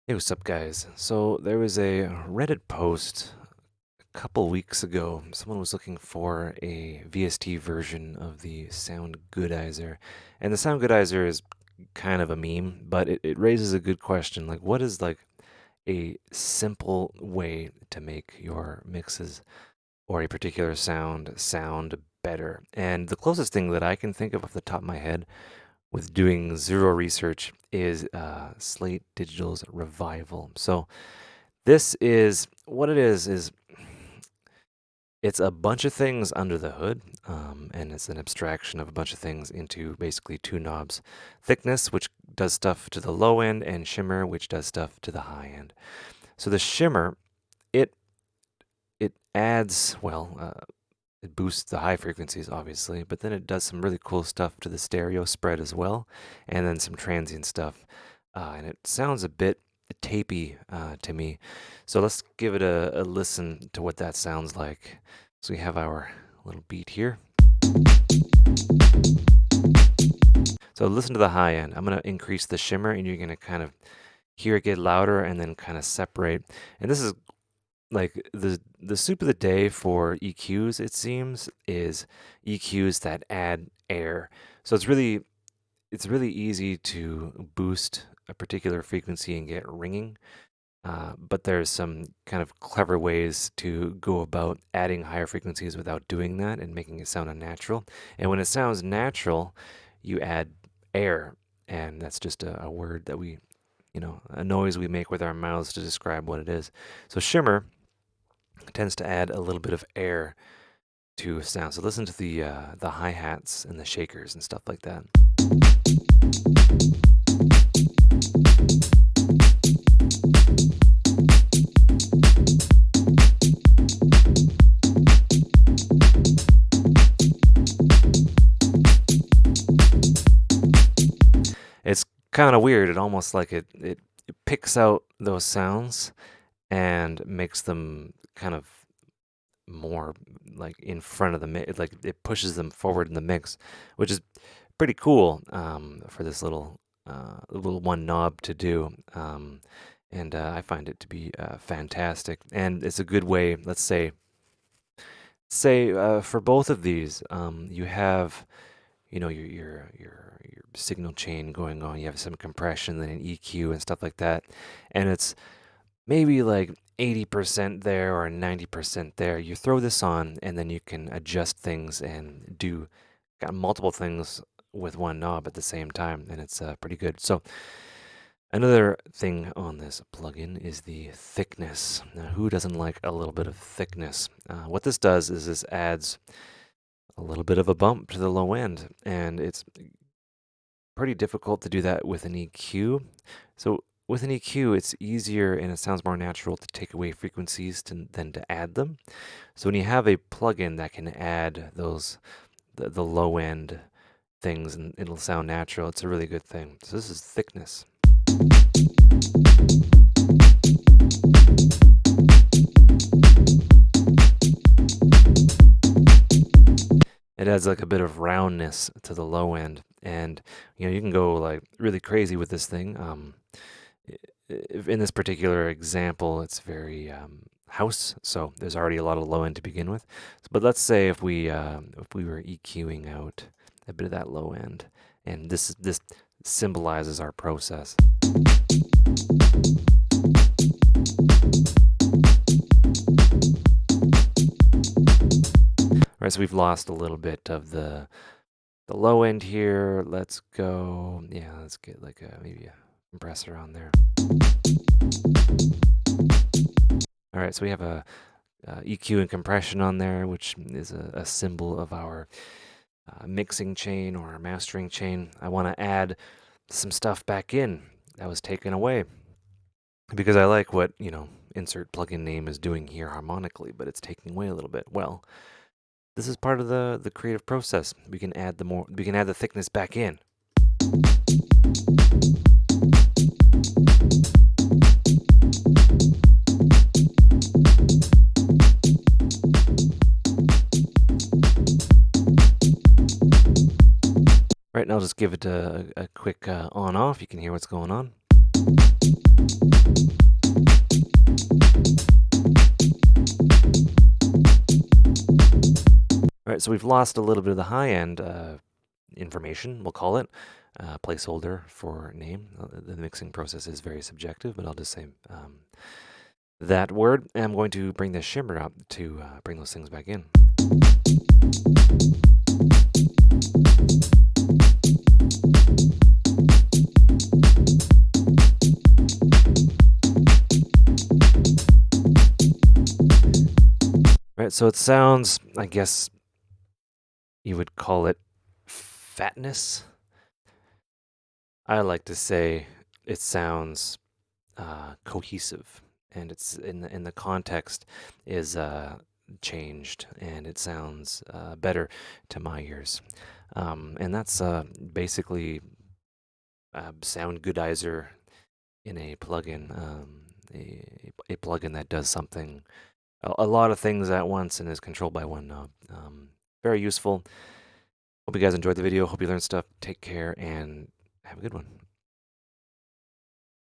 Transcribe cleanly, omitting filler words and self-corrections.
Hey, what's up, guys? So there was a Reddit post a couple weeks ago. Someone was looking for a VST version of the Soundgoodizer. And the Soundgoodizer is kind of a meme, but it raises a good question. Like, what is like a simple way to make your mixes or a particular sound better? And the closest thing that I can think of off the top of my head with doing zero research is Slate Digital's Revival. So this is what it is it's a bunch of things under the hood, and it's an abstraction of a bunch of things into basically two knobs: thickness, which does stuff to the low end, and shimmer, which does stuff to the high end. So the shimmer, it it adds it boosts the high frequencies, obviously, but then it does some really cool stuff to the stereo spread as well, and then some transient stuff. And it sounds a bit tapey to me. So let's give it a listen to what that sounds like. So we have our little beat here. So listen to the high end. I'm going to increase the shimmer, and you're going to kind of hear it get louder and then kind of separate. And this is like the soup of the day for EQs, it seems, is EQs that add air. So it's really easy to boost a particular frequency and get ringing. But there's some kind of clever ways to go about adding higher frequencies without doing that and making it sound unnatural. And when it sounds natural, you add air, and that's just a word that a noise we make with our mouths to describe what it is. So shimmer tends to add a little bit of air to a sound. So listen to the hi-hats and the shakers and stuff like that. It's kind of weird. It almost like it picks out those sounds and makes them kind of more like in front of the mix. Like it pushes them forward in the mix, which is pretty cool for this little one knob to do. And I find it to be fantastic, and it's a good way. Let's say for both of these, you have your signal chain going on. You have some compression, then an EQ and stuff like that, and it's maybe like 80% there or 90% there. You throw this on, and then you can adjust things and do got multiple things with one knob at the same time, and it's pretty good. So another thing on this plugin is the thickness. Now, who doesn't like a little bit of thickness? What this does is this adds a little bit of a bump to the low end, and it's pretty difficult to do that with an EQ. So with an EQ, it's easier and it sounds more natural to take away frequencies than to add them. So when you have a plugin that can add the low end things and it'll sound natural, it's a really good thing. So this is thickness. It adds like a bit of roundness to the low end, and you can go like really crazy with this thing. In this particular example, it's very house, so there's already a lot of low end to begin with. But let's say if we were EQing out a bit of that low end, and this symbolizes our process. All right, so we've lost a little bit of the low end here. Let's go, yeah, let's get like maybe a compressor on there. All right, so we have a EQ and compression on there, which is a symbol of our mixing chain or our mastering chain. I want to add some stuff back in that was taken away because I like what, insert plugin name is doing here harmonically, but it's taking away a little bit. Well, this is part of the creative process. We can add the thickness back in. Right now, I'll just give it a quick on-off. You can hear what's going on. right, so we've lost a little bit of the high end information, we'll call it. Placeholder for name. The mixing process is very subjective, but I'll just say that word. And I'm going to bring the shimmer up to bring those things back in. Right, so it sounds, I guess you would call it fatness. I like to say it sounds cohesive, and it's in the context is changed, and it sounds better to my ears. And that's basically Soundgoodizer in a plugin, a plugin that does something, a lot of things at once, and is controlled by one knob. Very useful. Hope you guys enjoyed the video. Hope you learned stuff. Take care and have a good one.